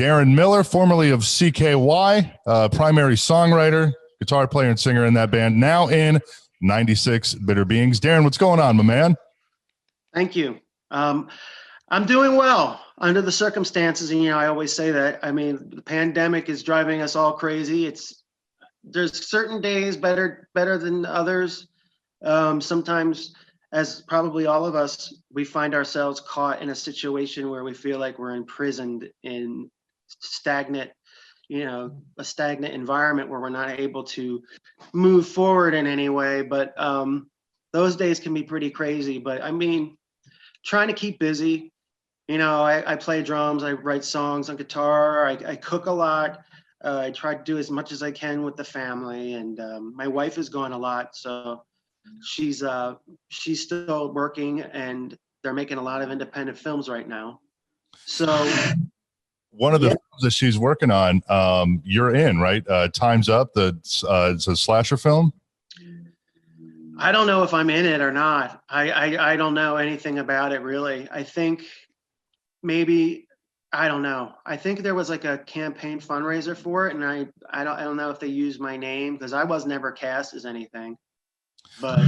Deron Miller, formerly of CKY, primary songwriter, guitar player, and singer in that band, now in 96 Bitter Beings. Deron, what's going on, my man? Thank you. I'm doing well under the circumstances, and I always say that. I mean, the pandemic is driving us all crazy. There's certain days better than others. Sometimes, as probably all of us, we find ourselves caught in a situation where we feel like we're imprisoned in a stagnant environment where we're not able to move forward in any way. But those days can be pretty crazy. But I mean, trying to keep busy. I play drums, I write songs on guitar, I cook a lot. I try to do as much as I can with the family, and my wife is gone a lot, so she's still working, and they're making a lot of independent films right now. So one of the films that she's working on, you're in, right? Time's Up. It's a slasher film. I don't know if I'm in it or not. I don't know anything about it really. I think maybe, I don't know. I think there was like a campaign fundraiser for it, and I don't know if they used my name because I was never cast as anything. But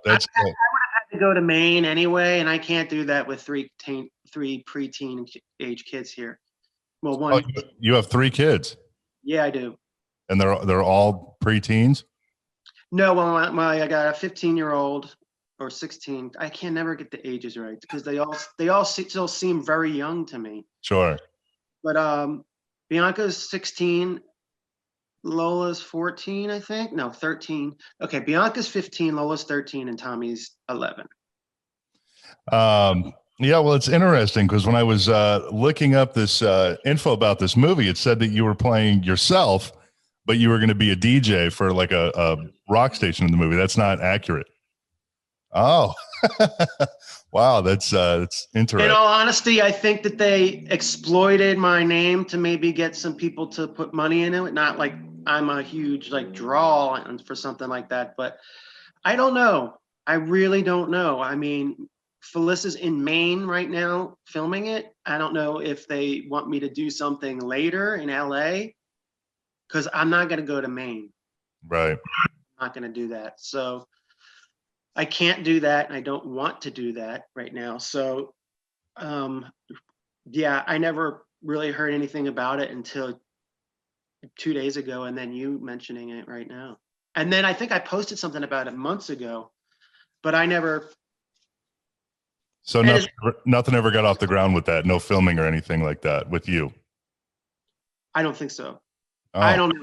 that's I would have had to go to Maine anyway, and I can't do that with three preteen age kids here. Well, one. Oh, you have 3 kids? Yeah, I do. And they're all preteens? No, well, I got a 15-year-old or 16. I can never get the ages right because they all still seem very young to me. Sure. But Bianca's 16, Lola's 14, I think. No, 13. Okay, Bianca's 15, Lola's 13, and Tommy's 11. Yeah, well, it's interesting because when I was looking up this info about this movie, it said that you were playing yourself, but you were going to be a DJ for like a rock station in the movie. That's not accurate. Oh, wow. That's interesting. In all honesty, I think that they exploited my name to maybe get some people to put money into it. Not like I'm a huge draw for something like that, but I don't know. I really don't know. I mean, Phyllis in Maine right now filming it. I don't know if they want me to do something later in LA because I'm not going to go to Maine. Right. I'm not going to do that. So I can't do that, and I don't want to do that right now. So, yeah, I never really heard anything about it until 2 days ago, and then you mentioning it right now. And then I think I posted something about it months ago, but I never. So nothing ever got off the ground with that? No filming or anything like that with you? I don't think so. Oh. I don't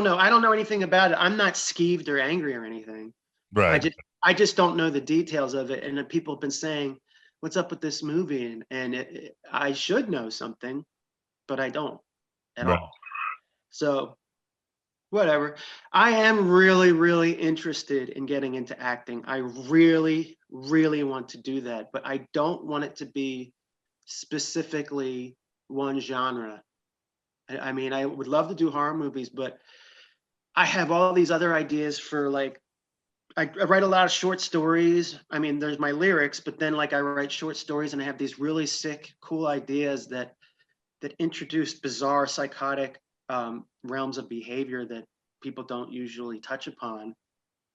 know. I don't know anything about it. I'm not skeeved or angry or anything. Right. I just don't know the details of it. And people have been saying, what's up with this movie? And I should know something, but I don't at all. So whatever. I am really, really interested in getting into acting. I really, really want to do that, but I don't want it to be specifically one genre. I mean, I would love to do horror movies, but I have all these other ideas for I write a lot of short stories. I mean, there's my lyrics, but then I write short stories, and I have these really sick, cool ideas that introduce bizarre, psychotic realms of behavior that people don't usually touch upon,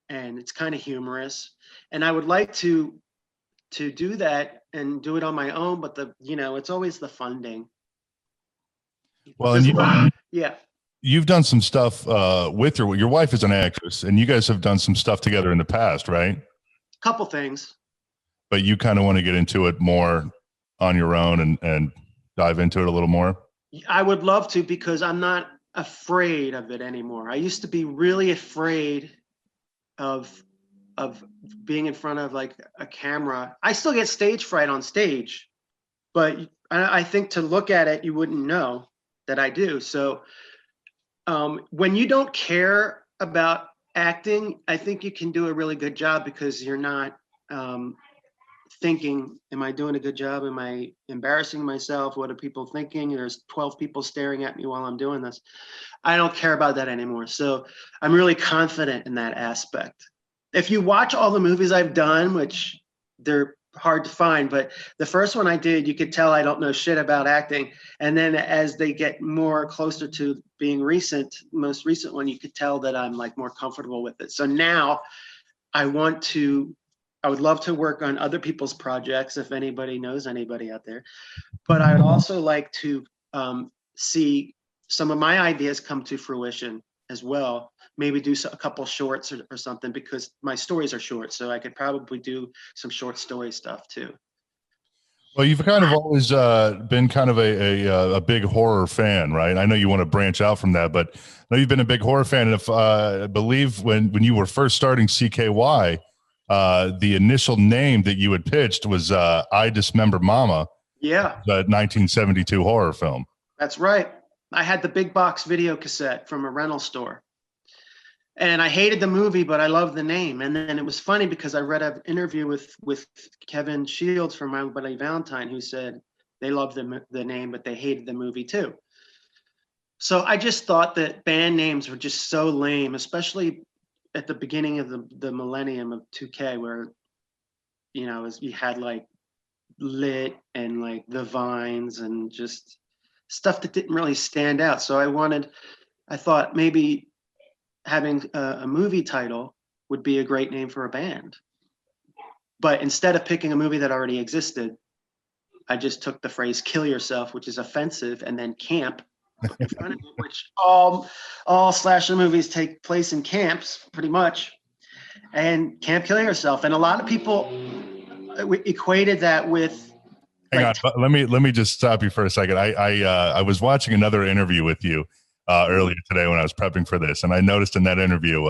and it's kind of humorous. And I would like to do that and do it on my own, but it's always the funding. Well, and yeah. You've done some stuff with your wife is an actress, and you guys have done some stuff together in the past, right? Couple things. But you kind of want to get into it more on your own and dive into it a little more? I would love to, because I'm not afraid of it anymore. I used to be really afraid of being in front of a camera. I still get stage fright on stage, but I think to look at it, you wouldn't know that I do. So when you don't care about acting, I think you can do a really good job, because you're not thinking, am I doing a good job? Am I embarrassing myself? What are people thinking? There's 12 people staring at me while I'm doing this. I don't care about that anymore. So I'm really confident in that aspect. If you watch all the movies I've done, which they're hard to find, but the first one I did, you could tell I don't know shit about acting. And then as they get more closer to being most recent one, you could tell that I'm like more comfortable with it. So now I would love to work on other people's projects if anybody knows anybody out there. But I would also like to see some of my ideas come to fruition as well. Maybe do a couple shorts or something, because my stories are short. So I could probably do some short story stuff too. Well, you've kind of always been kind of a big horror fan, right? I know you want to branch out from that, but I know you've been a big horror fan. And if I believe when you were first starting CKY, the initial name that you had pitched was I Dismember Mama. Yeah. The 1972 horror film. That's right. I had the big box video cassette from a rental store. And I hated the movie, but I loved the name. And then it was funny because I read an interview with Kevin Shields from My Buddy Valentine, who said they loved the name, but they hated the movie too. So I just thought that band names were just so lame, especially at the beginning of the millennium of 2K, where, you know, you had like Lit and like The Vines and just stuff that didn't really stand out. So I thought maybe having a movie title would be a great name for a band. But instead of picking a movie that already existed, I just took the phrase "kill yourself," which is offensive, and then camp in front of it, which all slasher movies take place in camps pretty much, and Camp Kill Yourself. And a lot of people equated that with Hang on, let me just stop you for a second. I was watching another interview with you earlier today when I was prepping for this, and I noticed in that interview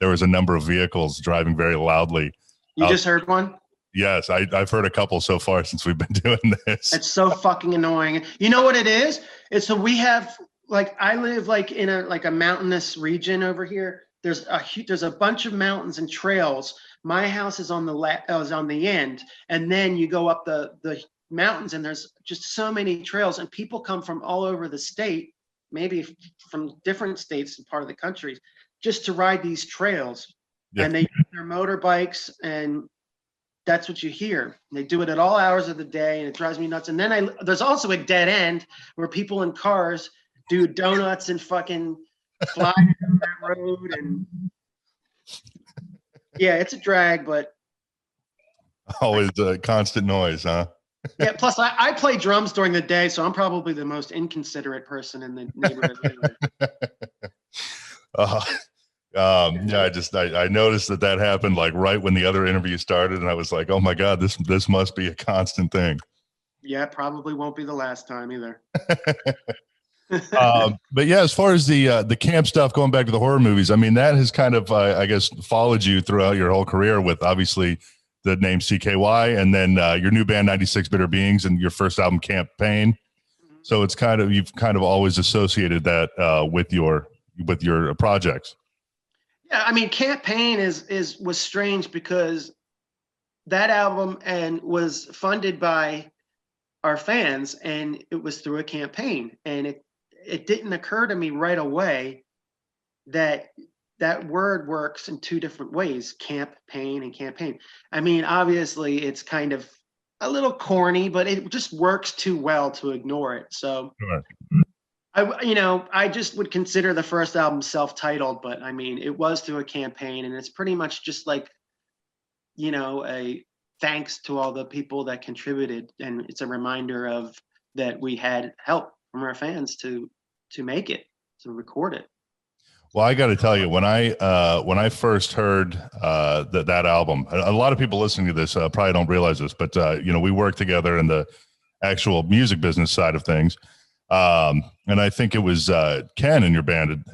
there was a number of vehicles driving very loudly. You just heard one? Yes, I've heard a couple so far since we've been doing this. It's so fucking annoying. You know what it is? It's so we have like I live like in a mountainous region over here. There's a bunch of mountains and trails. My house is on the end, and then you go up the mountains, and there's just so many trails, and people come from all over the state, maybe from different states and part of the country, just to ride these trails. Yeah. And they use their motorbikes, and that's what you hear. They do it at all hours of the day, and it drives me nuts. And then there's also a dead end where people in cars do donuts and fucking fly down that road. And yeah, it's a drag, but always a constant noise, huh? Yeah, plus I play drums during the day, so I'm probably the most inconsiderate person in the neighborhood. Yeah, I noticed that happened like right when the other interview started, and I was like, oh my God, this must be a constant thing. Yeah, probably won't be the last time either. But yeah, as far as the camp stuff, going back to the horror movies, I mean, that has kind of, I guess, followed you throughout your whole career with obviously the name CKY, and then your new band 96 Bitter Beings, and your first album Campaign. So it's kind of, you've kind of always associated that with your projects. Yeah, I mean, Campaign was strange because that album was funded by our fans, and it was through a campaign, and it didn't occur to me right away that word works in two different ways: campaign and campaign. I mean, obviously it's kind of a little corny, but it just works too well to ignore it. So sure. I just would consider the first album self-titled, but I mean, it was through a campaign, and it's pretty much just like, a thanks to all the people that contributed. And it's a reminder that we had help from our fans to make it, to record it. Well, I got to tell you, when I first heard that album, a lot of people listening to this probably don't realize this, but we work together in the actual music business side of things. And I think it was Ken in your band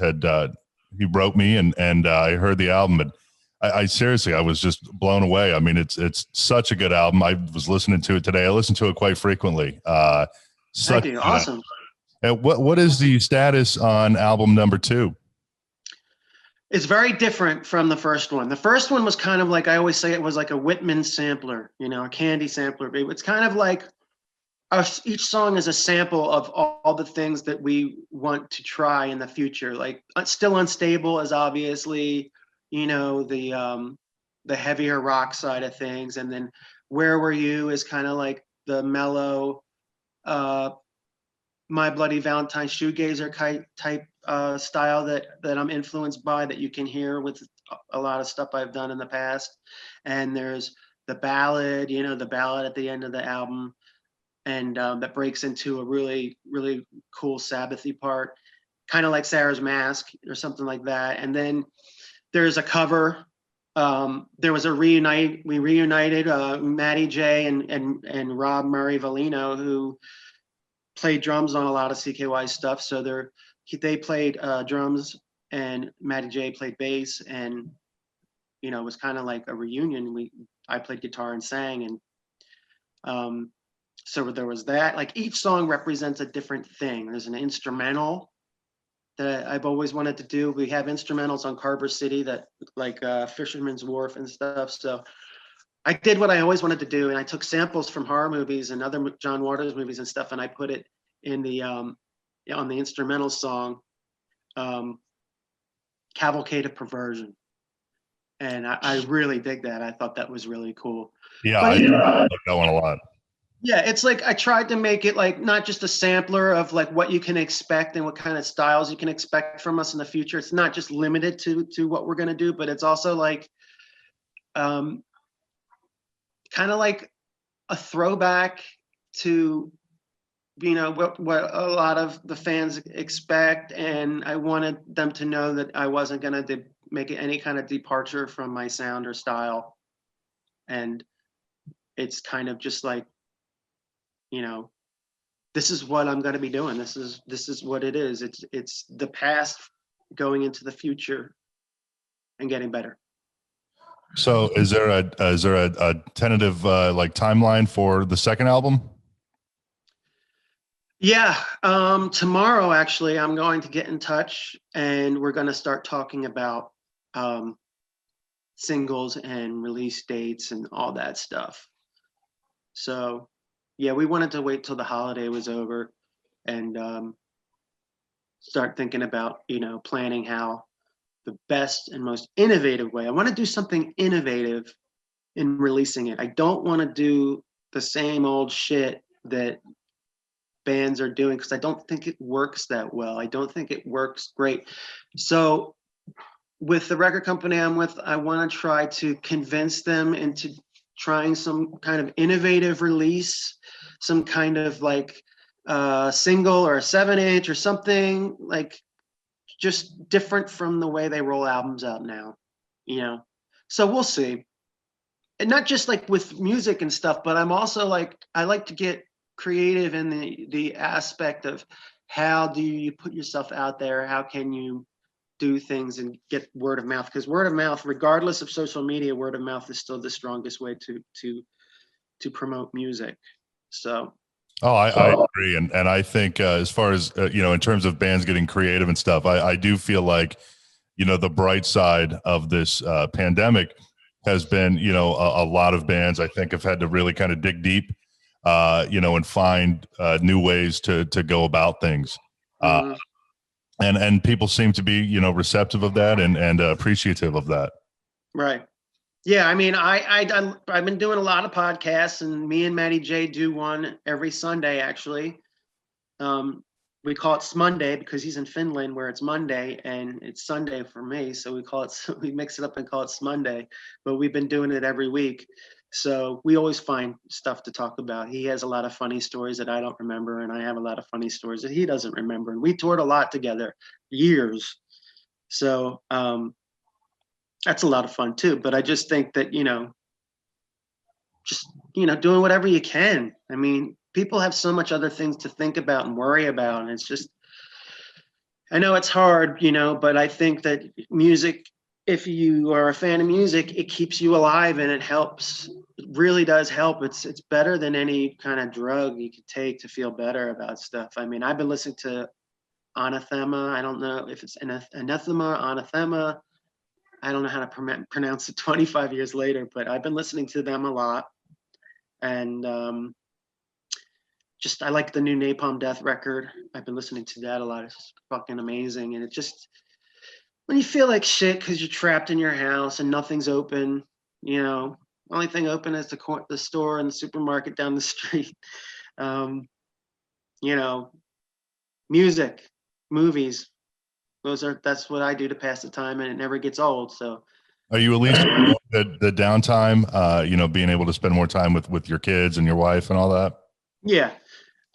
he wrote me, and I heard the album, and I seriously, I was just blown away. I mean, it's such a good album. I was listening to it today. I listen to it quite frequently. Thank you. Awesome. What is the status on album number 2? It's very different from the first one. The first one was kind of like, I always say, it was like a Whitman sampler, a candy sampler. It's kind of like each song is a sample of all the things that we want to try in the future. Like Still Unstable is obviously, the the heavier rock side of things, and then Where Were You is kind of like the mellow, My Bloody Valentine shoegazer type style that I'm influenced by, that you can hear with a lot of stuff I've done in the past. And there's the ballad, the ballad at the end of the album, and that breaks into a really, really cool Sabbathy part, kind of like Sarah's Mask or something like that. And then there's a cover. There was we reunited Matty J and Rob Murray Valino, who played drums on a lot of CKY stuff. So they played drums, and Matty J played bass, and it was kind of like a reunion. I played guitar and sang, and so there was that. Like, each song represents a different thing. There's an instrumental that I've always wanted to do. We have instrumentals on Carver City, that like Fisherman's Wharf and stuff. So I did what I always wanted to do, and I took samples from horror movies and other John Waters movies and stuff, and I put it in the on the instrumental song, Cavalcade of Perversion. And I really dig that. I thought that was really cool. Yeah, I like that one a lot. Yeah, it's like I tried to make it like not just a sampler of like what you can expect and what kind of styles you can expect from us in the future. It's not just limited to what we're going to do, but it's also like kind of like a throwback to what a lot of the fans expect, and I wanted them to know that I wasn't going to make any kind of departure from my sound or style. And it's kind of just like, this is what I'm going to be doing. This is what it is. It's the past going into the future and getting better. So is there a tentative like timeline for the second album? Yeah. Tomorrow, actually, I'm going to get in touch, and we're going to start talking about singles and release dates and all that stuff. So yeah, we wanted to wait till the holiday was over and start thinking about, planning how the best and most innovative way. I want to do something innovative in releasing it. I don't want to do the same old shit that bands are doing, because I don't think it works that well. I don't think it works great. So with the record company I'm with, I want to try to convince them into trying some kind of innovative release, some kind of like single or a 7-inch or something like just different from the way they roll albums out now, So we'll see. And not just like with music and stuff, but I'm also like, I like to get creative in the aspect of how do you put yourself out there? How can you do things and get word of mouth? Because word of mouth, regardless of social media, word of mouth is still the strongest way to promote music. So I agree, and I think as far as in terms of bands getting creative and stuff, I do feel like the bright side of this pandemic has been a lot of bands I think have had to really kind of dig deep, and find new ways to go about things. And people seem to be, receptive of that and appreciative of that. Right. Yeah. I mean, I've been doing a lot of podcasts, and me and Matty J do one every Sunday, actually. We call it Smonday because he's in Finland, where it's Monday and it's Sunday for me. So we mix it up and call it Smonday, but we've been doing it every week. So we always find stuff to talk about. He has a lot of funny stories that I don't remember, and I have a lot of funny stories that he doesn't remember. And we toured a lot together, years. So that's a lot of fun too. But I just think that, doing whatever you can. I mean, people have so much other things to think about and worry about. And it's just, I know it's hard, but I think that music, if you are a fan of music, it keeps you alive and it helps. It really does help. It's better than any kind of drug you could take to feel better about stuff. I mean, I've been listening to Anathema. I don't know if it's Anathema, Anathema. I don't know how to pronounce it 25 years later, but I've been listening to them a lot. And I like the new Napalm Death record. I've been listening to that a lot. It's fucking amazing. And it just, when you feel like shit because you're trapped in your house and nothing's open, You know, only thing open is the store and the supermarket down the street. You know, music, movies. That's what I do to pass the time, and it never gets old. So, Are you at least the downtime, being able to spend more time with your kids and your wife and all that? yeah.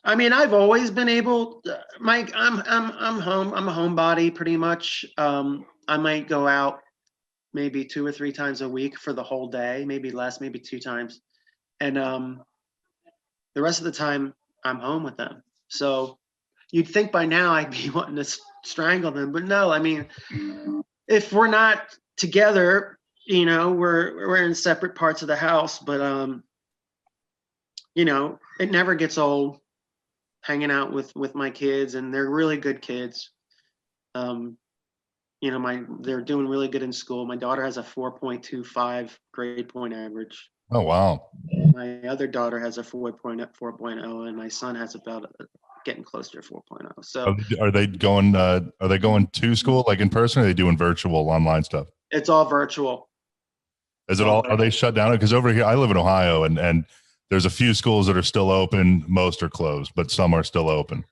I mean, I've always been able. Mike, I'm home. I'm a homebody pretty much. I might go out maybe 2 or 3 times a week for the whole day, maybe less, maybe 2 times, and the rest of the time I'm home with them. So you'd think by now I'd be wanting to strangle them, but no. I mean, if we're not together, you know, we're in separate parts of the house, but you know, it never gets old hanging out with my kids, and they're really good kids. You know, they're doing really good in school. My daughter has a 4.25 grade point average. Oh, wow. My other daughter has a 4.0, and my son has about getting close to a 4.0. So are they going to school like in person, or are they doing virtual online stuff? it's all virtual. Is it all? Are they shut down? Because over here, I live in Ohio, and there's a few schools that are still open. Most are closed, but some are still open.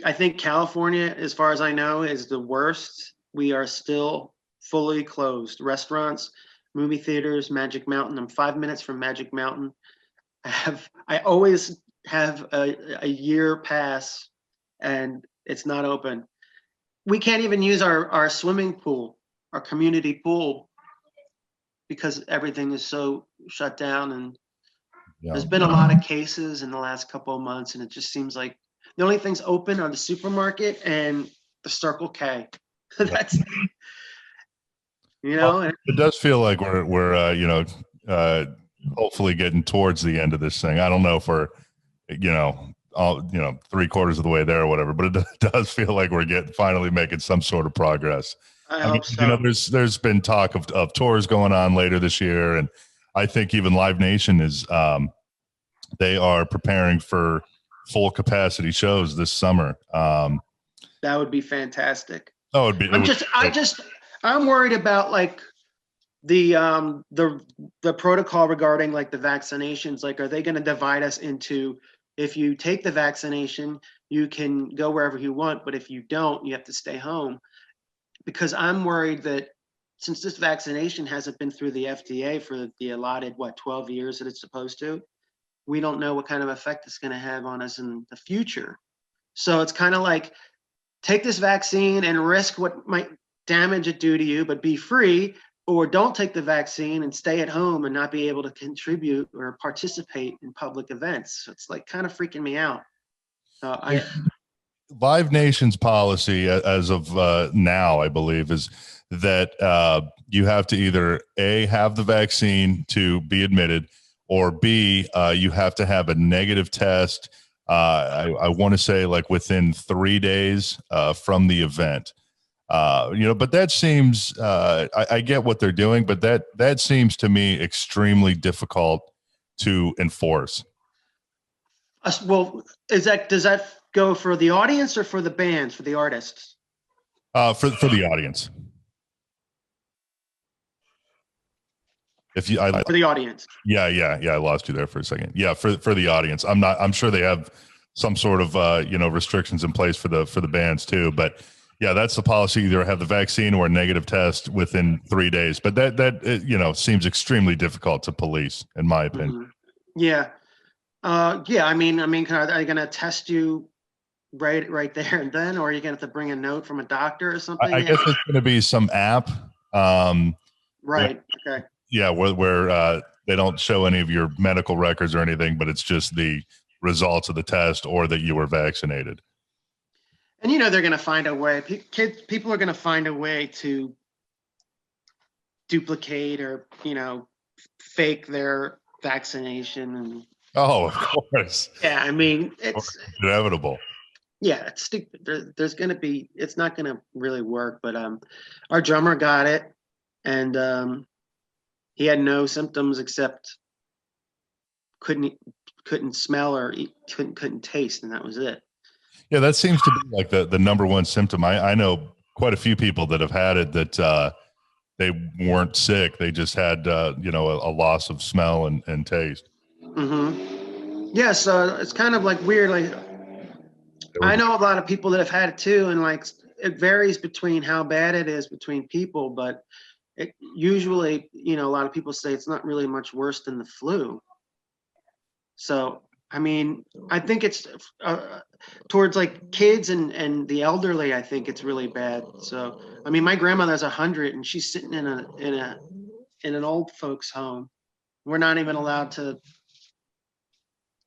I think California, as far as I know, is the worst. We are still fully closed. Restaurants, movie theaters, Magic Mountain. I'm 5 minutes from Magic Mountain. I always have a year pass, and it's not open. We can't even use our swimming pool, our community pool, because everything is so shut down. And there's been a lot of cases in the last couple of months, and it just seems like the only things open are the supermarket and the Circle K. That's, you know, well, it does feel like we're hopefully getting towards the end of this thing. I don't know if we're, all 3/4 of the way there or whatever, but it does feel like we're finally making some sort of progress. I hope so. There's been talk of tours going on later this year, and I think even Live Nation is they are preparing for full capacity shows this summer. That would be fantastic. Oh, I'm worried about like the protocol regarding like the vaccinations. Like, are they going to divide us into, if you take the vaccination, you can go wherever you want, but if you don't, you have to stay home? Because I'm worried that since this vaccination hasn't been through the FDA for the allotted 12 years that it's supposed to, we don't know what kind of effect it's going to have on us in the future. So it's kind of like, take this vaccine and risk what might damage it do to you, but be free, or don't take the vaccine and stay at home and not be able to contribute or participate in public events. So it's like kind of freaking me out. Live Nation's policy as of now, I believe, is that you have to either A, have the vaccine to be admitted, or B, you have to have a negative test. I want to say like within 3 days from the event. But that seems, I get what they're doing, but that seems to me extremely difficult to enforce. Well, does that go for the audience or for the bands, for the artists? For the audience. For the audience. Yeah. I lost you there for a second. Yeah. For the audience. I'm sure they have some sort of, restrictions in place for the bands too, but yeah, that's the policy. Either have the vaccine or a negative test within 3 days, but that seems extremely difficult to police, in my opinion. Mm-hmm. Yeah. I mean, are they going to test you right there and then, or are you going to have to bring a note from a doctor or something? I guess it's going to be some app. Right. Okay. Yeah, where they don't show any of your medical records or anything, but it's just the results of the test or that you were vaccinated. And they're going to find a way. People are going to find a way to duplicate or fake their vaccination. And oh, of course. Yeah, I mean, it's inevitable. Yeah, it's stupid. There's going to be. It's not going to really work. But our drummer got it, and he had no symptoms except couldn't smell or eat, couldn't taste, and that was it. Yeah, that seems to be like the number one symptom. I know quite a few people that have had it that they weren't sick. They just had, you know, a loss of smell and taste. Mm-hmm. Yeah, so it's kind of like weird. Like I know a lot of people that have had it too, and like it varies between how bad it is between people, but it usually, you know, a lot of people say it's not really much worse than the flu. So, I mean, I think it's towards like kids and the elderly. I think it's really bad. So, I mean, my grandmother's 100 and she's sitting in an old folks home. We're not even allowed to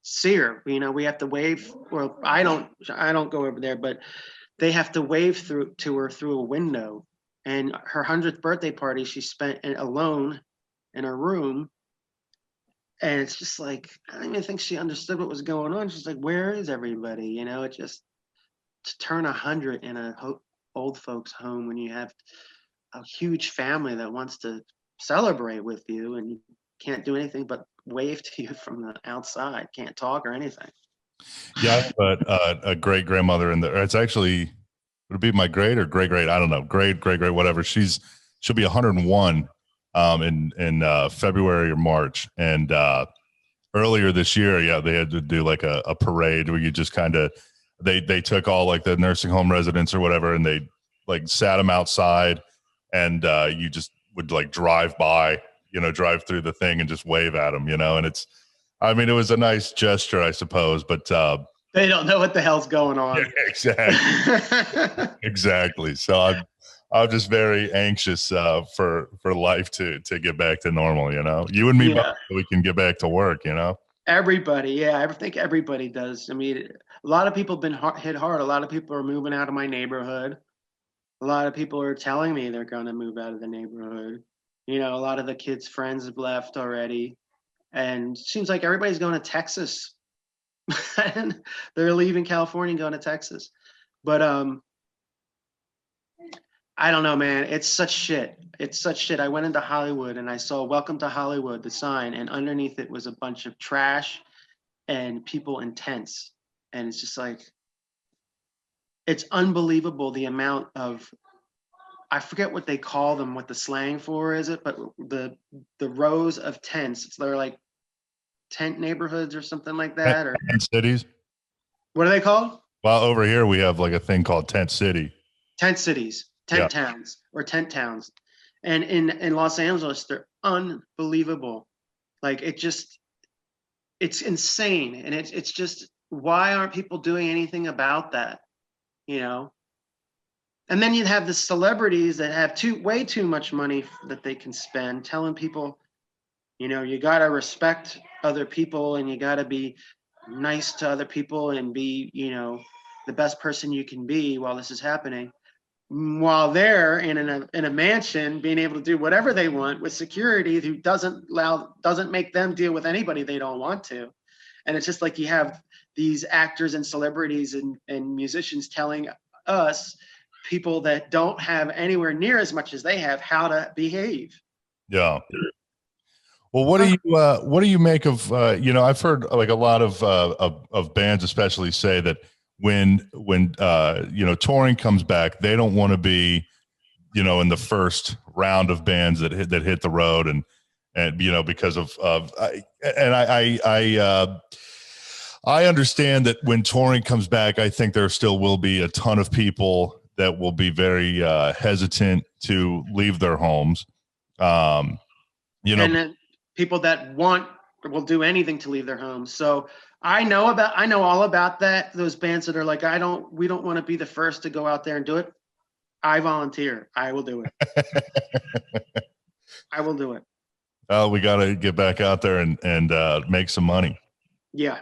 see her. You know, we have to wave. Well, I don't go over there, but they have to wave through to her through a window. And her 100th birthday party, she spent alone in her room. And it's just like, I don't even think she understood what was going on. She's like, where is everybody? You know, it just to turn 100 in a old folks home when you have a huge family that wants to celebrate with you and you can't do anything but wave to you from the outside, can't talk or anything. Yeah, but a great grandmother in there. It's actually would it be my great or great great? I don't know. Great whatever. She'll be 101 in February or March. And earlier this year, yeah, they had to do like a parade where you just kind of they took all like the nursing home residents or whatever, and they like sat them outside, and you just would like drive by, you know, drive through the thing and just wave at them, you know. And it's, I mean, it was a nice gesture, I suppose, but they don't know what the hell's going on. yeah, exactly, exactly. So I'm just very anxious for life to get back to normal. You know, you and me both, so we can get back to work. You know, everybody. Yeah, I think everybody does. I mean, a lot of people have been hit hard. A lot of people are moving out of my neighborhood. A lot of people are telling me they're going to move out of the neighborhood. You know, a lot of the kids' friends have left already. And it seems like everybody's going to Texas. And they're leaving California and going to Texas. But I don't know, man. It's such shit. It's such shit. I went into Hollywood and I saw Welcome to Hollywood, the sign, and underneath it was a bunch of trash and people in tents. And it's just like, it's unbelievable the amount of, I forget what they call them, what the slang for is it, but the rows of tents, they're like tent neighborhoods or something like that, or tent cities. What are they called? Well, over here we have like a thing called tent city. Tent cities, tent towns, or tent towns. And in Los Angeles, they're unbelievable. Like it's insane. And it's just, why aren't people doing anything about that? You know? And then you'd have the celebrities that have way too much money that they can spend, telling people, you know, you got to respect other people and you got to be nice to other people and be, you know, the best person you can be while this is happening. While they're in a mansion, being able to do whatever they want with security who doesn't make them deal with anybody they don't want to. And it's just like you have these actors and celebrities and musicians telling us, people that don't have anywhere near as much as they have, how to behave. Yeah. Well, what do you make of you know, I've heard like a lot of bands especially say that when you know, touring comes back, they don't want to be, you know, in the first round of bands that hit the road, and you know, because of I understand that when touring comes back, I think there still will be a ton of people that will be very hesitant to leave their homes. You know, and then people that will do anything to leave their homes. So I know all about that. Those bands that are like, we don't want to be the first to go out there and do it. I volunteer. I will do it. I will do it. Oh, we got to get back out there and make some money. Yeah.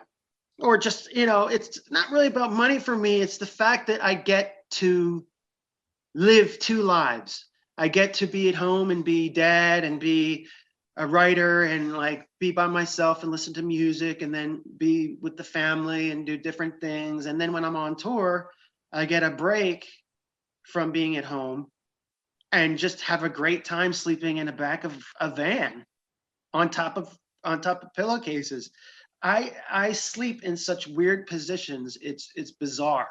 Or just, you know, it's not really about money for me. It's the fact that I get to live two lives. I get to be at home and be dad and be a writer and like be by myself and listen to music and then be with the family and do different things. And then when I'm on tour, I get a break from being at home and just have a great time sleeping in the back of a van on top of pillowcases. I sleep in such weird positions. It's bizarre.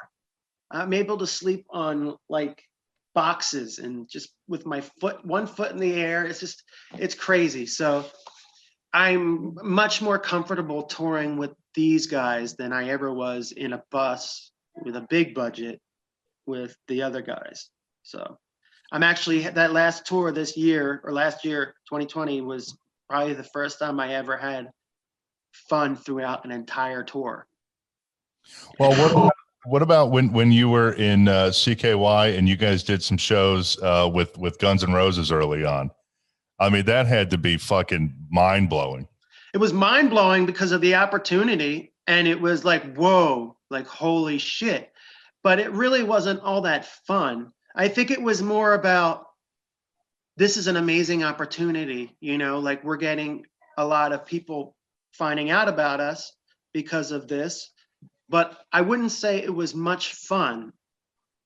I'm able to sleep on like boxes and just with my one foot in the air. It's crazy. So I'm much more comfortable touring with these guys than I ever was in a bus with a big budget with the other guys. So I'm actually, that last tour this year, or last year, 2020, was probably the first time I ever had fun throughout an entire tour. Well, what about when you were in CKY and you guys did some shows with Guns N' Roses early on? I mean, that had to be fucking mind blowing. It was mind blowing because of the opportunity, and it was like, whoa, like holy shit. But it really wasn't all that fun. I think it was more about, this is an amazing opportunity, you know, like we're getting a lot of people finding out about us because of this. But I wouldn't say it was much fun,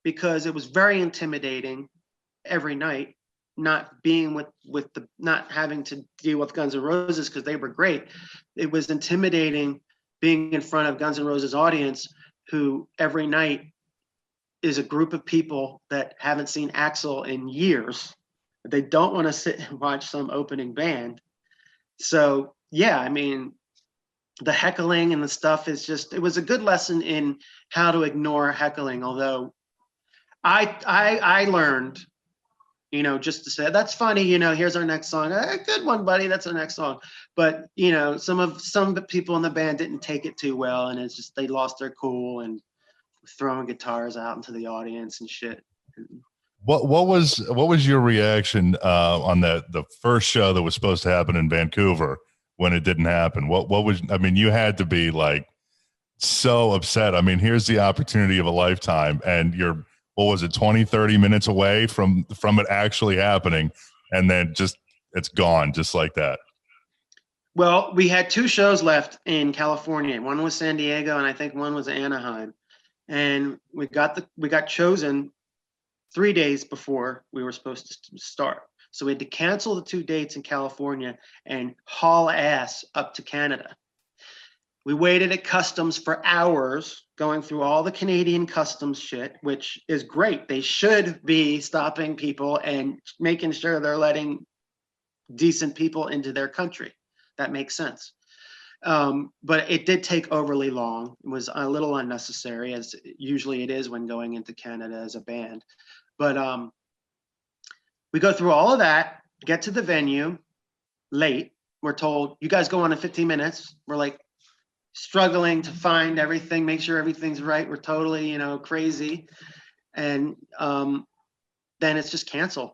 because it was very intimidating every night, not being with the, not having to deal with Guns N' Roses, because they were great. It was intimidating being in front of Guns N' Roses audience, who every night is a group of people that haven't seen Axl in years. They don't want to sit and watch some opening band. So yeah, I mean, the heckling and the stuff is just, it was a good lesson in how to ignore heckling. Although I learned, you know, just to say, that's funny, you know, here's our next song. Good one, buddy, that's our next song. But, you know, some of the people in the band didn't take it too well, and it's just, they lost their cool and throwing guitars out into the audience and shit. What was your reaction on the first show that was supposed to happen in Vancouver when it didn't happen? What was, I mean, you had to be like so upset. I mean, here's the opportunity of a lifetime, and you're, what was it, 20, 30 minutes away from it actually happening, and then just, it's gone just like that. Well, we had 2 shows left in California. One was San Diego, and I think one was Anaheim. And we got chosen 3 days before we were supposed to start. So we had to cancel the 2 dates in California and haul ass up to Canada. We waited at customs for hours, going through all the Canadian customs shit, which is great. They should be stopping people and making sure they're letting decent people into their country. That makes sense. But it did take overly long. It was a little unnecessary, as usually it is when going into Canada as a band. But we go through all of that, get to the venue late. We're told, you guys go on in 15 minutes. We're like struggling to find everything, make sure everything's right. We're totally, you know, crazy. And then it's just canceled.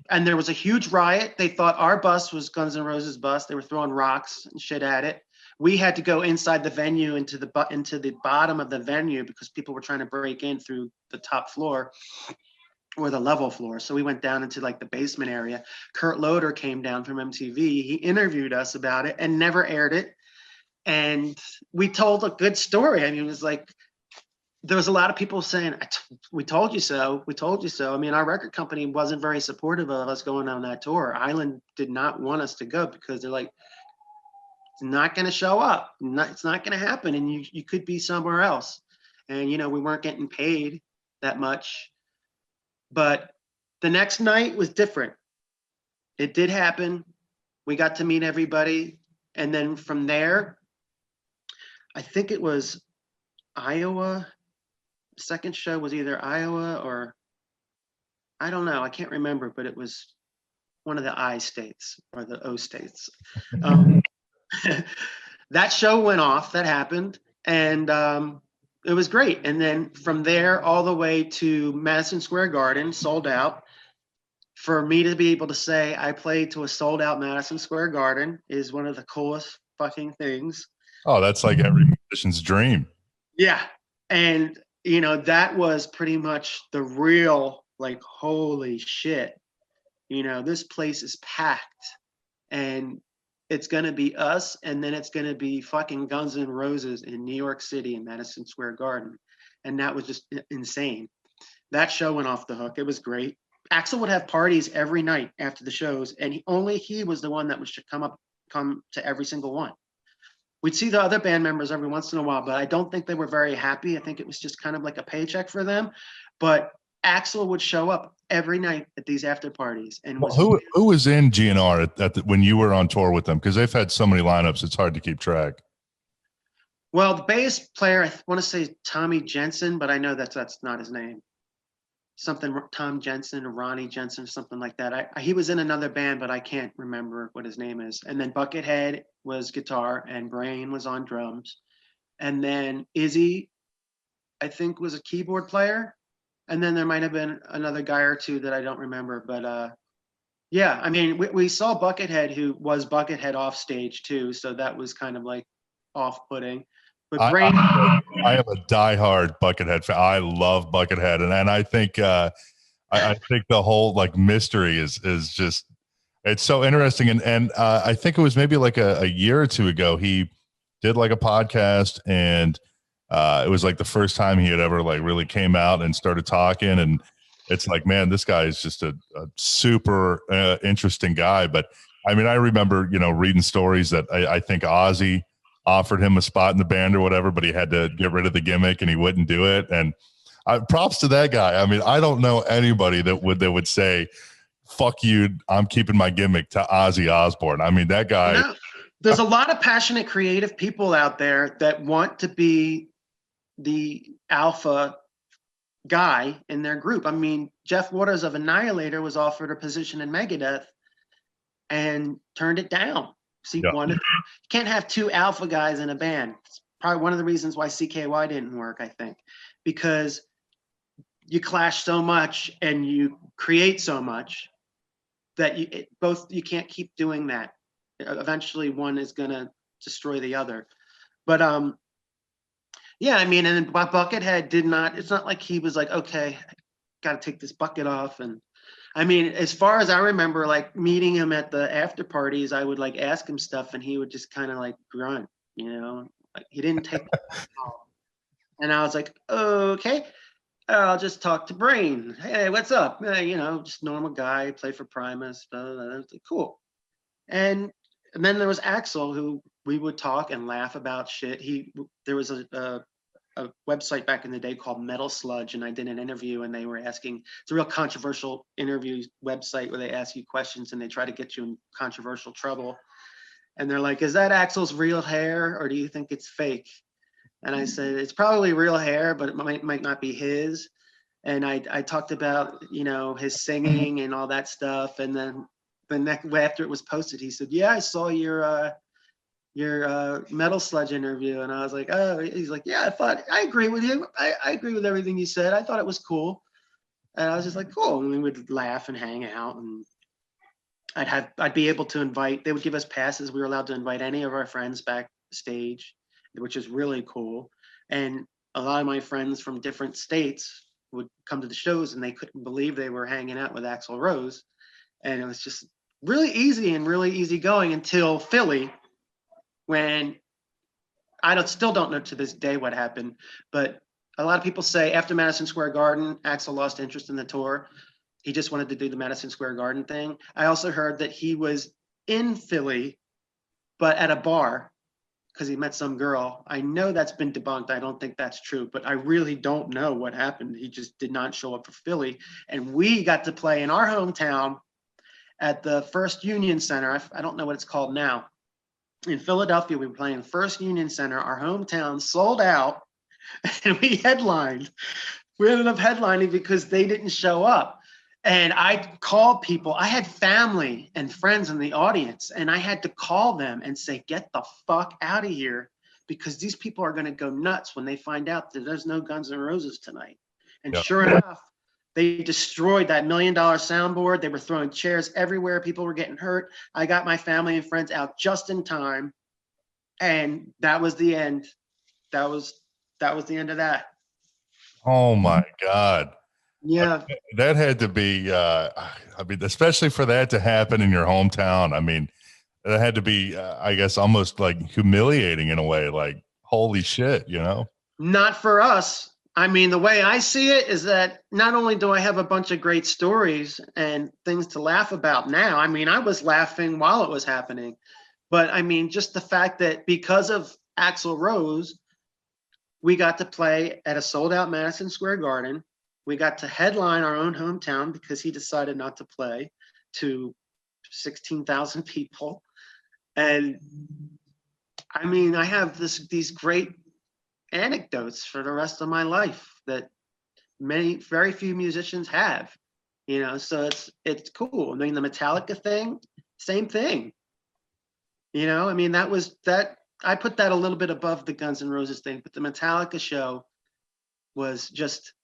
And there was a huge riot. They thought our bus was Guns N' Roses bus. They were throwing rocks and shit at it. We had to go inside the venue, into the bottom of the venue, because people were trying to break in through the top floor or the level floor. So we went down into like the basement area. Kurt Loder came down from MTV. He interviewed us about it and never aired it. And we told a good story. I mean, it was like, there was a lot of people saying, we told you so, we told you so. I mean, our record company wasn't very supportive of us going on that tour. Island did not want us to go, because they're like, it's not going to show up. It's not going to happen. And you could be somewhere else. And, you know, we weren't getting paid that much. But the next night was different. It did happen. We got to meet everybody. And then from there, I think it was Iowa. Second show was either Iowa or, I don't know, I can't remember, but it was one of the I states or the O states. That show went off, that happened, and it was great. And then from there all the way to Madison Square Garden, sold out. For me to be able to say I played to a sold out Madison Square Garden is one of the coolest fucking things. Oh, that's like every musician's dream. Yeah. And you know, that was pretty much the real, like, holy shit, you know, this place is packed, and it's going to be us, and then it's going to be fucking Guns N' Roses in New York City in Madison Square Garden. And that was just insane. That show went off the hook. It was great. Axl would have parties every night after the shows, and he was the one that would come to every single one. We'd see the other band members every once in a while, but I don't think they were very happy. I think it was just kind of like a paycheck for them. But Axl would show up every night at these after parties. And who was in GNR when you were on tour with them? Because they've had so many lineups, it's hard to keep track. Well, the bass player, I want to say Tommy Jensen, but I know that's not his name. Something Tom Jensen or Ronnie Jensen, something like that. He was in another band, but I can't remember what his name is. And then Buckethead was guitar, and Brain was on drums. And then Izzy, I think, was a keyboard player. And then there might have been another guy or two that I don't remember. But yeah, I mean, we saw Buckethead, who was Buckethead off stage too. So that was kind of like off-putting. But Brain, I am a diehard Buckethead fan. I love Buckethead, and I think I think the whole like mystery is just, it's so interesting. And I think it was maybe like a year or two ago he did like a podcast, and it was like the first time he had ever like really came out and started talking. And it's like, man, this guy is just a super interesting guy. But I mean, I remember, you know, reading stories that I think Ozzy offered him a spot in the band or whatever, but he had to get rid of the gimmick and he wouldn't do it. And props to that guy. I mean, I don't know anybody that would say, fuck you, I'm keeping my gimmick, to Ozzy Osbourne. I mean, that guy. No, there's a lot of passionate, creative people out there that want to be the alpha guy in their group. I mean, Jeff Waters of Annihilator was offered a position in Megadeth and turned it down. So you can't have two alpha guys in a band. It's probably one of the reasons why CKY didn't work, I think, because you clash so much and you create so much that you can't keep doing that. Eventually one is going to destroy the other. But yeah, I mean, and Buckethead did not, it's not like he was like, okay, I got to take this bucket off. And I mean, as far as I remember, like meeting him at the after parties, I would like ask him stuff and he would just kind of like grunt, you know, like he didn't take the call. And I was like, okay, I'll just talk to Brain. Hey, what's up? You know, just normal guy, play for Primus, blah, blah, blah. Like, cool. And then there was Axl, who we would talk and laugh about shit. There was a website back in the day called Metal Sludge, and I did an interview, and they were asking, it's a real controversial interview website where they ask you questions and they try to get you in controversial trouble. And they're like, is that Axl's real hair, or do you think it's fake? And I said, it's probably real hair, but it might not be his. And I talked about, you know, his singing and all that stuff. And then the next, after it was posted, he said, yeah, I saw your Metal Sludge interview. And I was like, oh, he's like, yeah, I agree with you. I agree with everything you said. I thought it was cool. And I was just like, cool. And we would laugh and hang out, and I'd be able to invite, they would give us passes. We were allowed to invite any of our friends backstage, which is really cool. And a lot of my friends from different states would come to the shows, and they couldn't believe they were hanging out with Axl Rose. And it was just really easy and really easy going until Philly, when still don't know to this day what happened, but a lot of people say after Madison Square Garden, Axl lost interest in the tour. He just wanted to do the Madison Square Garden thing. I also heard that he was in Philly, but at a bar, because he met some girl. I know that's been debunked. I don't think that's true, but I really don't know what happened. He just did not show up for Philly. And we got to play in our hometown at the First Union Center. I don't know what it's called now. In Philadelphia, we were playing First Union Center. Our hometown sold out, and we headlined. We ended up headlining because they didn't show up. And I called people. I had family and friends in the audience, and I had to call them and say, get the fuck out of here, because these people are going to go nuts when they find out that there's no Guns N' Roses tonight. And sure enough, they destroyed that $1 million soundboard. They were throwing chairs everywhere. People were getting hurt. I got my family and friends out just in time. And that was the end. That was the end of that. Oh my God. Yeah. That had to be, I mean, especially for that to happen in your hometown. I mean, that had to be, I guess, almost like humiliating in a way, like, holy shit, you know? Not for us. I mean, the way I see it is that not only do I have a bunch of great stories and things to laugh about now, I mean, I was laughing while it was happening, but I mean, just the fact that because of Axl Rose, we got to play at a sold out Madison Square Garden. We got to headline our own hometown because he decided not to play to 16,000 people. And I mean, I have these great anecdotes for the rest of my life that very few musicians have, you know, so it's cool. I mean, the Metallica thing, same thing. You know, I mean, I put that a little bit above the Guns N' Roses thing, but the Metallica show was just,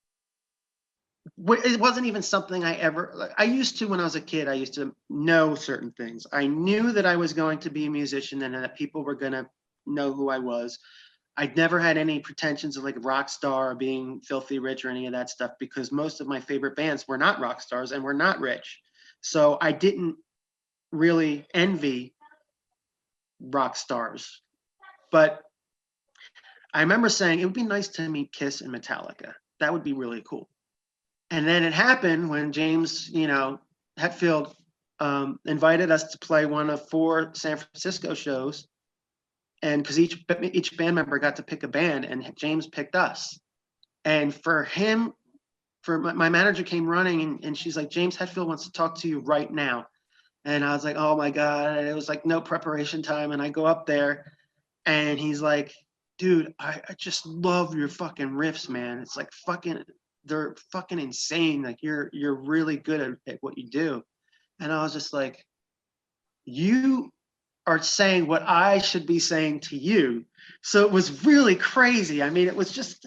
it wasn't even something I used to, when I was a kid, I used to know certain things. I knew that I was going to be a musician and that people were going to know who I was. I'd never had any pretensions of like a rock star or being filthy rich or any of that stuff, because most of my favorite bands were not rock stars and were not rich. So I didn't really envy rock stars. But I remember saying it would be nice to meet Kiss and Metallica. That would be really cool. And then it happened when James, you know, Hetfield invited us to play one of 4 San Francisco shows. And because each band member got to pick a band, and James picked us. And for him, my manager came running and she's like, James Hetfield wants to talk to you right now. And I was like, oh my God. And it was like no preparation time. And I go up there and he's like, dude, I just love your fucking riffs, man. It's like they're fucking insane. Like you're really good at what you do. And I was just like, you are saying what I should be saying to you. So it was really crazy. I mean, it was just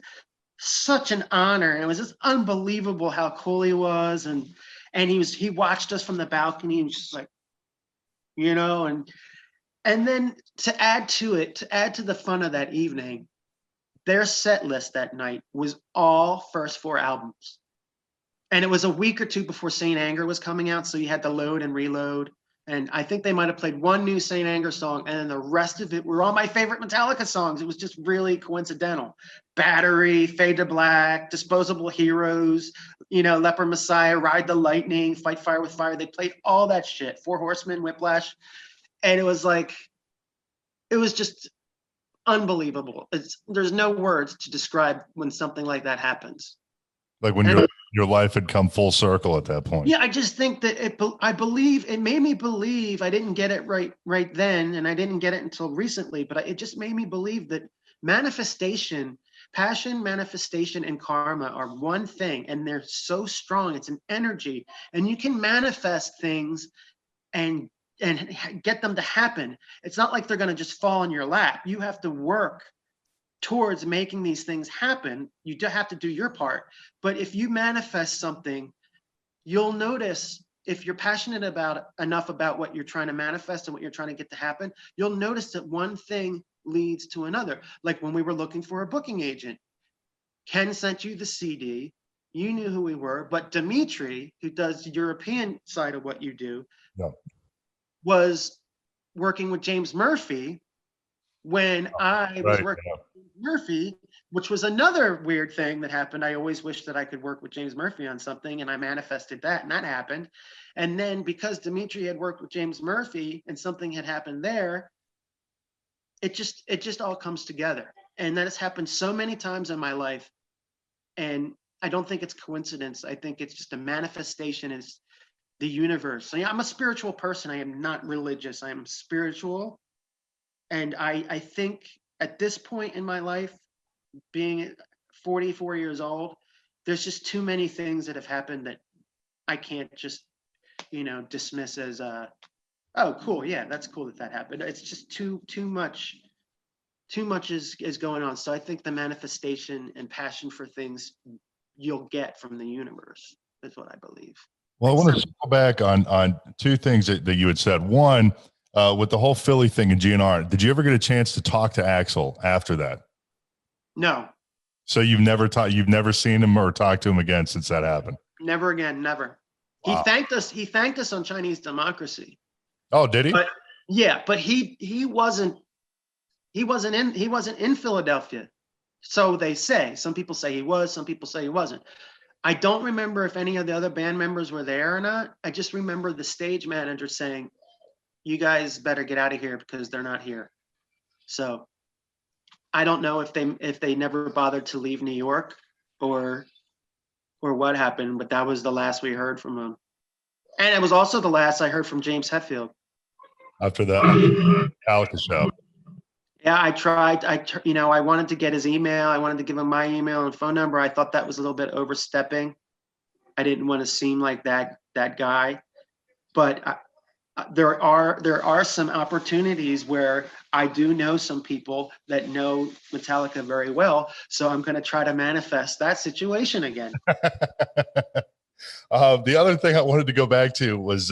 such an honor. And it was just unbelievable how cool he was. And he watched us from the balcony and was just like, you know, and then to add to the fun of that evening, their set list that night was all first 4 albums. And it was a week or 2 before Saint Anger was coming out. So you had to load and reload. And I think they might have played one new Saint Anger song, and then the rest of it were all my favorite Metallica songs. It was just really coincidental. Battery, Fade to Black, Disposable Heroes, you know, Leper Messiah, Ride the Lightning, Fight Fire with Fire. They played all that shit. 4 Horsemen, Whiplash. And it was like, it was just unbelievable. There's no words to describe when something like that happens. Like when your life had come full circle at that point. Yeah, I just think that it made me believe. I didn't get it right then, and I didn't get it until recently, but it just made me believe that manifestation, passion, manifestation, and karma are one thing, and they're so strong. It's an energy, and you can manifest things and get them to happen. It's not like they're going to just fall in your lap. You have to work towards making these things happen. You do have to do your part. But if you manifest something, you'll notice, if you're passionate enough about what you're trying to manifest and what you're trying to get to happen, you'll notice that one thing leads to another. Like when we were looking for a booking agent, Ken sent you the CD, you knew who we were, but Dimitri, who does the European side of what you do, was working with James Murphy when I was working with Murphy, which was another weird thing that happened. I always wished that I could work with James Murphy on something, and I manifested that, and that happened. And then because Dimitri had worked with James Murphy and something had happened there, it just all comes together. And that has happened so many times in my life. And I don't think it's coincidence. I think it's just a manifestation. Is the universe. So yeah, I'm a spiritual person. I am not religious. I am spiritual. And I think at this point in my life, being 44 years old, there's just too many things that have happened that I can't just, you know, dismiss as oh, cool. Yeah, that's cool that happened. It's just too much is going on. So I think the manifestation and passion for things you'll get from the universe. That's what I believe. Well, I want to go back on 2 things that you had said. One, with the whole Philly thing in GNR, did you ever get a chance to talk to Axl after that? No. So you've never seen him or talked to him again since that happened? Never again, never. Wow. He thanked us on Chinese Democracy. Oh, did he? But yeah, but he wasn't in Philadelphia. So they say. Some people say he was, some people say he wasn't. I don't remember if any of the other band members were there or not. I just remember the stage manager saying, you guys better get out of here because they're not here. So I don't know if they never bothered to leave New York or or what happened, but that was the last we heard from him. And it was also the last I heard from James Hetfield. After the Metallica show. Yeah, I tried. I wanted to get his email. I wanted to give him my email and phone number. I thought that was a little bit overstepping. I didn't want to seem like that guy. But there are some opportunities where I do know some people that know Metallica very well. So I'm going to try to manifest that situation again. The other thing I wanted to go back to was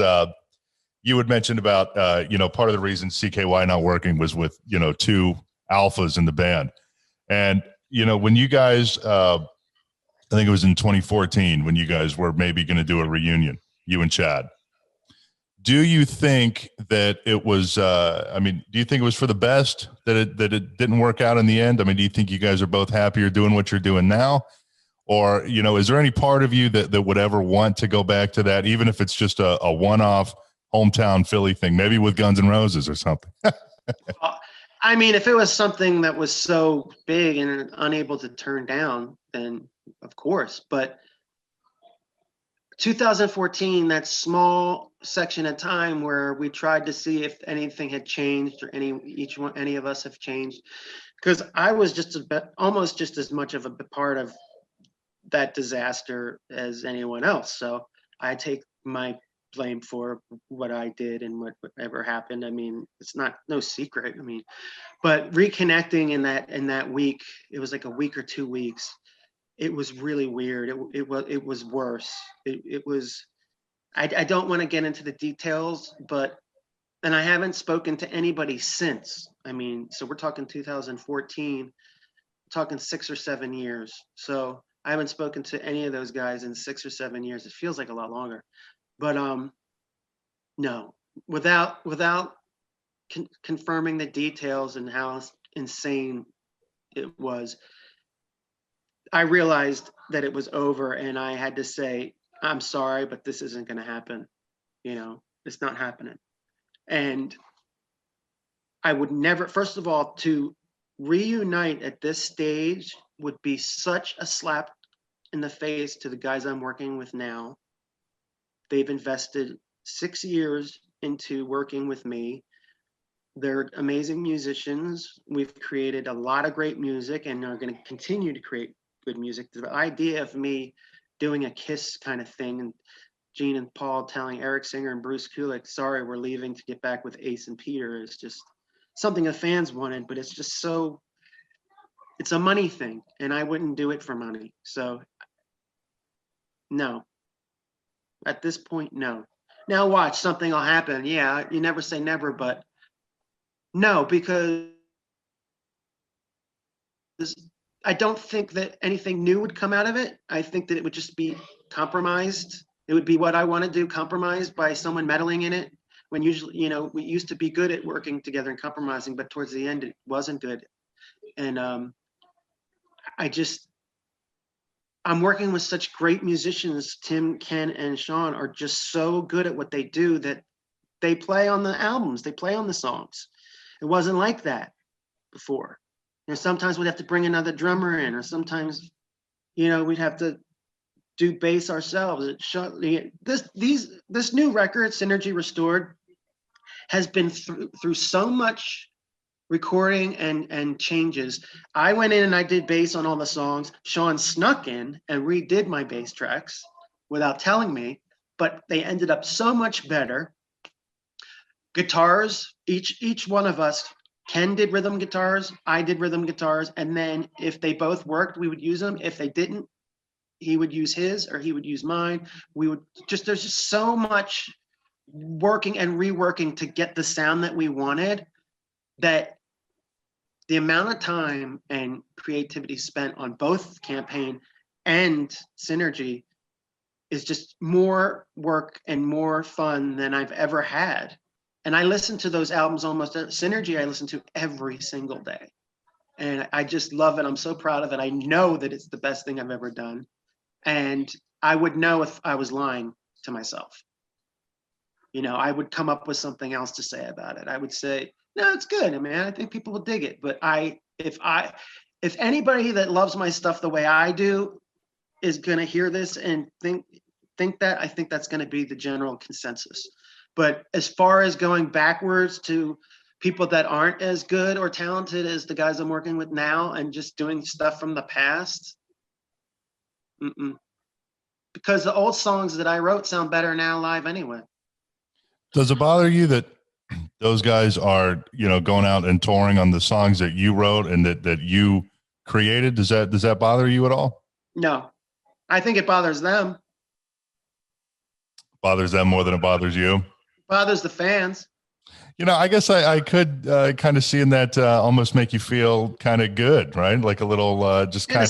you had mentioned about, part of the reason CKY not working was with, two alphas in the band. And, when you guys, I think it was in 2014 when you guys were maybe going to do a reunion, you and Chad. Do you think that it was, do you think it was for the best that it didn't work out in the end? I mean, do you think you guys are both happier doing what you're doing now? Or, is there any part of you that would ever want to go back to that, even if it's just a one-off hometown Philly thing, maybe with Guns N' Roses or something? I mean, if it was something that was so big and unable to turn down, then of course. But 2014, that small section of time where we tried to see if anything had changed or any of us have changed, because I was almost just as much of a part of that disaster as anyone else. So I take my blame for what I did and whatever happened. I mean, it's no secret. I mean, but reconnecting in that week, it was like a week or 2 weeks. It was really weird. It was worse. It was. I don't want to get into the details, and I haven't spoken to anybody since. I mean, so we're talking 2014, talking 6 or 7 years. So I haven't spoken to any of those guys in 6 or 7 years. It feels like a lot longer, but no, without confirming the details and how insane it was, I realized that it was over, and I had to say, I'm sorry, but this isn't going to happen. It's not happening. And I would never, first of all, to reunite at this stage would be such a slap in the face to the guys I'm working with now. They've invested 6 years into working with me. They're amazing musicians. We've created a lot of great music and are going to continue to create good music. The idea of me doing a Kiss kind of thing, and Gene and Paul telling Eric Singer and Bruce Kulick, sorry, we're leaving to get back with Ace and Peter, is just something the fans wanted, but it's just it's a money thing, and I wouldn't do it for money. So no, at this point, no. Now watch, something will happen. Yeah, you never say never, but no, because I don't think that anything new would come out of it. I think that it would just be compromised. It would be what I want to do, compromised by someone meddling in it. When usually, we used to be good at working together and compromising, but towards the end, it wasn't good. And I'm working with such great musicians. Tim, Ken, and Sean are just so good at what they do that they play on the albums, they play on the songs. It wasn't like that before. Sometimes we'd have to bring another drummer in, or sometimes, we'd have to do bass ourselves. This new record, Synergy Restored, has been through so much recording and changes. I went in and I did bass on all the songs. Sean snuck in and redid my bass tracks without telling me, but they ended up so much better. Guitars, each one of us, Ken did rhythm guitars, I did rhythm guitars, and then if they both worked, we would use them. If they didn't, he would use his or he would use mine. There's just so much working and reworking to get the sound that we wanted, that the amount of time and creativity spent on both Campaign and Synergy is just more work and more fun than I've ever had. And I listen to those albums Synergy, I listen to every single day. And I just love it. I'm so proud of it. I know that it's the best thing I've ever done. And I would know if I was lying to myself. I would come up with something else to say about it. I would say, no, it's good. I mean, I think people will dig it. But if anybody that loves my stuff the way I do is going to hear this and think that, I think that's going to be the general consensus. But as far as going backwards to people that aren't as good or talented as the guys I'm working with now and just doing stuff from the past, because the old songs that I wrote sound better now live anyway. Does it bother you that those guys are, going out and touring on the songs that you wrote and that you created? Does that bother you at all? No, I think it bothers them. Bothers them more than it bothers you? Bothers the fans. I guess I could kind of see in that almost make you feel kind of good, right? Like a little just kind of.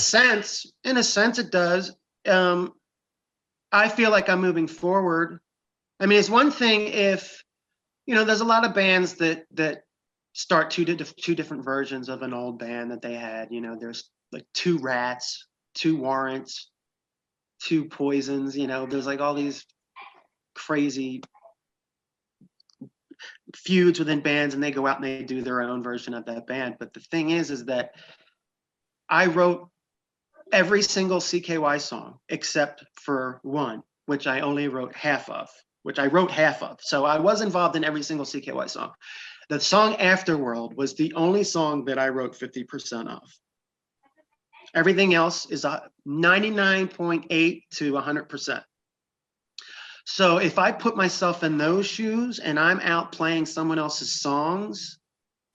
In a sense, it does. I feel like I'm moving forward. I mean, it's one thing if, there's a lot of bands that start two different versions of an old band that they had. There's like 2 Rats, 2 Warrants, 2 Poisons. There's like all these crazy feuds within bands, and they go out and they do their own version of that band. But the thing is that I wrote every single CKY song except for one, which I only wrote half of. So I was involved in every single CKY song. The song Afterworld was the only song that I wrote 50% of. Everything else is 99.8 to 100%. So if I put myself in those shoes and I'm out playing someone else's songs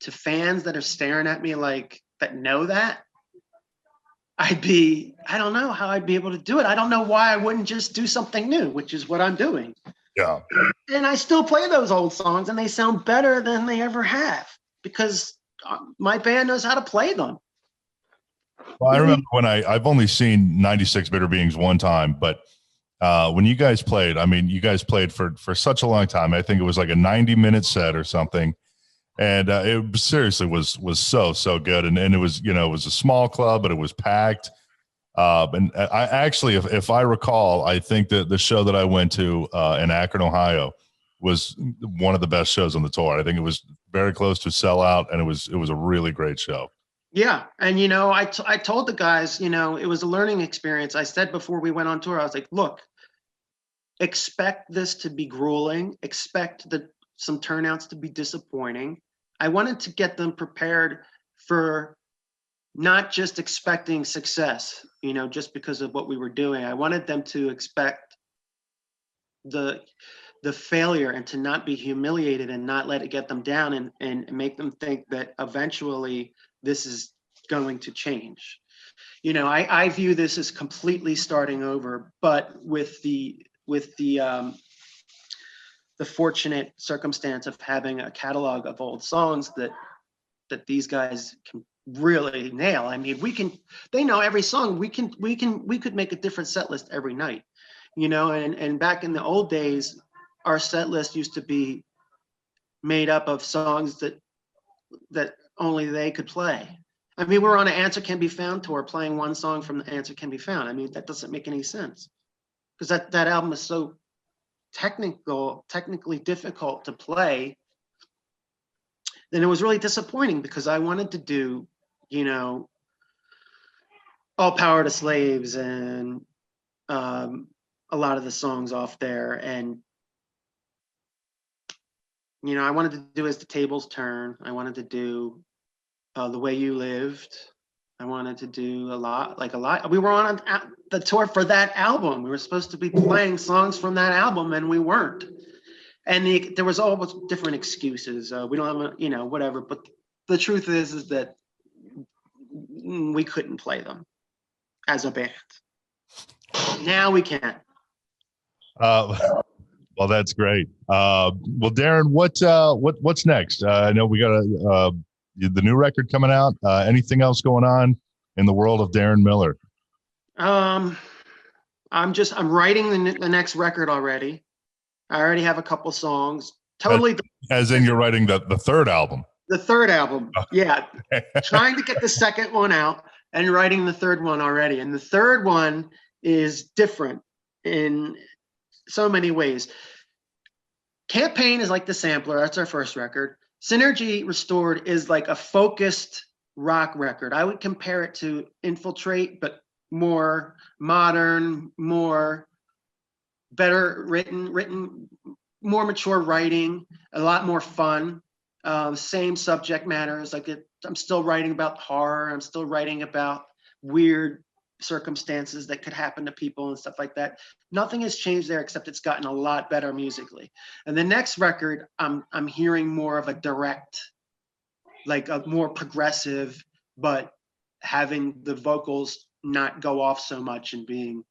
to fans that are staring at me like that know that, I don't know how I'd be able to do it. I don't know why I wouldn't just do something new, which is what I'm doing. Yeah. And I still play those old songs and they sound better than they ever have because my band knows how to play them. Well, I remember when I've only seen 96 Bitter Beings one time, but when you guys played, I mean, you guys played for such a long time. I think it was like a 90-minute set or something. And it seriously was so good. And it was, it was a small club, but it was packed. And I actually, if I recall, I think that the show that I went to in Akron, Ohio was one of the best shows on the tour. I think it was very close to sellout, and it was a really great show. Yeah. And, I told the guys, it was a learning experience. I said before we went on tour, I was like, look, expect this to be grueling, expect some turnouts to be disappointing. I wanted to get them prepared for not just expecting success, just because of what we were doing. I wanted them to expect the failure and to not be humiliated and not let it get them down and make them think that eventually this is going to change. I view this as completely starting over, but with the fortunate circumstance of having a catalog of old songs that these guys can really nail. I mean, they know every song. We could make a different set list every night, and back in the old days, our set list used to be made up of songs that only they could play. I mean, we're on an Answer Can Be Found tour playing one song from the Answer Can Be Found. I mean, that doesn't make any sense because that album is so technically difficult to play. Then it was really disappointing because I wanted to do, All Power to Slaves and a lot of the songs off there. And, I wanted to do As the Tables Turn. I wanted to do The Way You Lived. I wanted to do a lot. We were on the tour for that album. We were supposed to be playing songs from that album, and we weren't. And there was always different excuses. We don't have, whatever. But the truth is that we couldn't play them as a band. Now we can. Well, that's great. Well, Deron, what's next? I know we got the new record coming out. Anything else going on in the world of Deron Miller? I'm writing the next record already. I already have a couple songs. Totally. As in you're writing the third album. The third album. Yeah. Trying to get the second one out and writing the third one already. And the third one is different in so many ways. Campaign is like the sampler. That's our first record. Synergy Restored is like a focused rock record. I would compare it to Infiltrate, but more modern, more better written, more mature writing, a lot more fun. Same subject matters. I'm still writing about horror. I'm still writing about weird circumstances that could happen to people and stuff like that. Nothing has changed there except it's gotten a lot better musically. And the next record, I'm hearing more of a direct, like a more progressive, but having the vocals not go off so much and being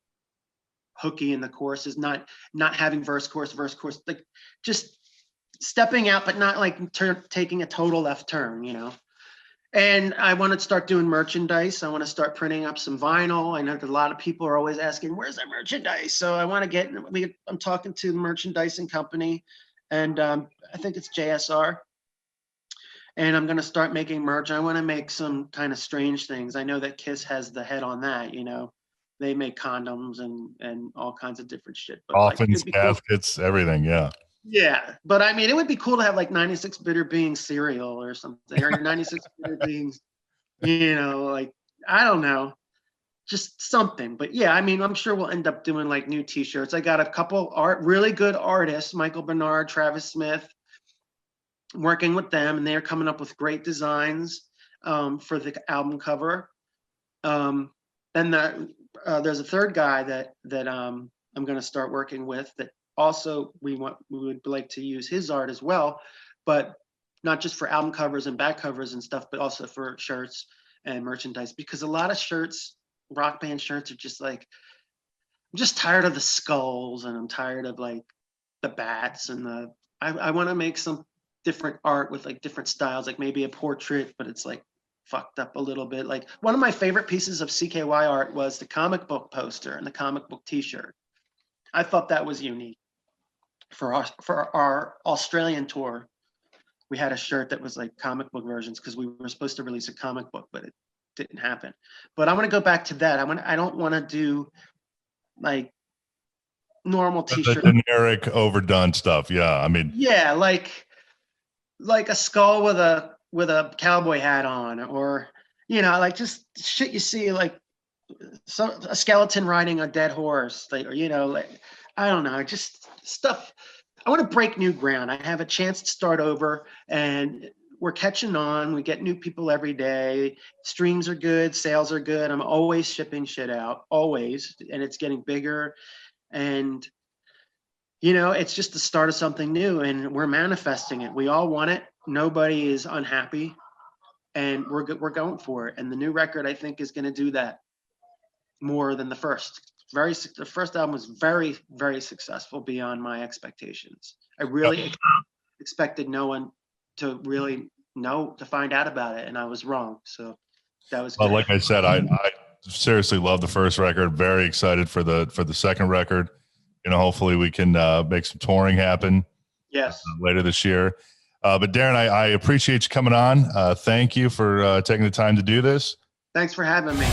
hooky in the choruses, not having verse chorus, like just stepping out, but not like taking a total left turn, you know. And I want to start doing merchandise. I want to start printing up some vinyl. I know that a lot of people are always asking, where's that merchandise? So I want to get, I'm talking to the merchandising company, and I think it's JSR. And I'm going to start making merch. I want to make some kind of strange things. I know that Kiss has the head on that, you know. They make condoms and all kinds of different shit. But Coffins, caskets, cool. Everything, yeah. Yeah, but I mean, it would be cool to have like 96 Bitter Beings cereal or something, or 96 Bitter Beings, you know, like, I don't know, just something. But yeah, I mean, I'm sure we'll end up doing like new t-shirts. I got a couple really good artists, Michael Bernard, Travis Smith, working with them, and they're coming up with great designs for the album cover. Then there's a third guy that I'm going to start working with that also we would like to use his art as well, but not just for album covers and back covers and stuff, but also for shirts and merchandise, because a lot of shirts, rock band shirts, are just like, I'm just tired of the skulls, and I'm tired of like the bats and I want to make some different art with like different styles, like maybe a portrait, but it's like fucked up a little bit. Like one of my favorite pieces of CKY art was the comic book poster and the comic book t-shirt. I thought that was unique. For our Australian tour, we had a shirt that was like comic book versions because we were supposed to release a comic book, but it didn't happen. But I want to go back to that. I don't want to do like normal t-shirt, the generic overdone stuff. Yeah, I mean, yeah, like a skull with a cowboy hat on, or you know, like just shit you see, like a skeleton riding a dead horse, like, or you know, like, I don't know, just stuff. I want to break new ground. I have a chance to start over, and we're catching on. We get new people every day. Streams are good, sales are good. I'm always shipping shit out, always, and it's getting bigger. And you know, it's just the start of something new, and we're manifesting it. We all want it. Nobody is unhappy, and we're going for it. And the new record, I think, is going to do that more than the first. The first album was very, very successful beyond my expectations. I really expected no one to really know, to find out about it, and I was wrong. So that was well, good. like I said, I seriously love the first record. Very excited for the second record. You know, hopefully we can make some touring happen. Yes, later this year. But Deron, I appreciate you coming on. Thank you for taking the time to do this. Thanks for having me.